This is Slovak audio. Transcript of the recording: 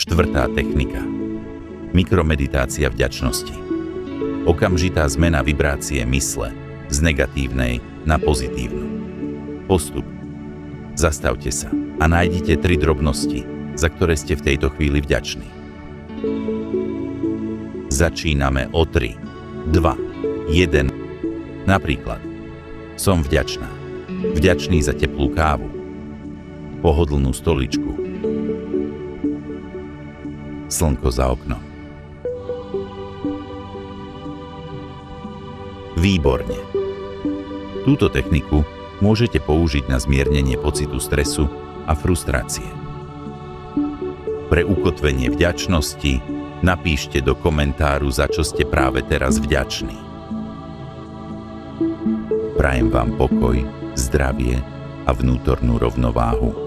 Štvrtá technika. Mikromeditácia vďačnosti. Okamžitá zmena vibrácie mysle z negatívnej na pozitívnu. Postup. Zastavte sa a nájdite 3 drobnosti, za ktoré ste v tejto chvíli vďační. Začíname o 3, 2, 1. Napríklad, som vďačná. Vďačný za teplú kávu, pohodlnú stoličku, slnko za oknom. Výborne. Túto techniku môžete použiť na zmiernenie pocitu stresu a frustrácie. Pre ukotvenie vďačnosti napíšte do komentáru, za čo ste práve teraz vďační. Prajem vám pokoj, zdravie a vnútornú rovnováhu.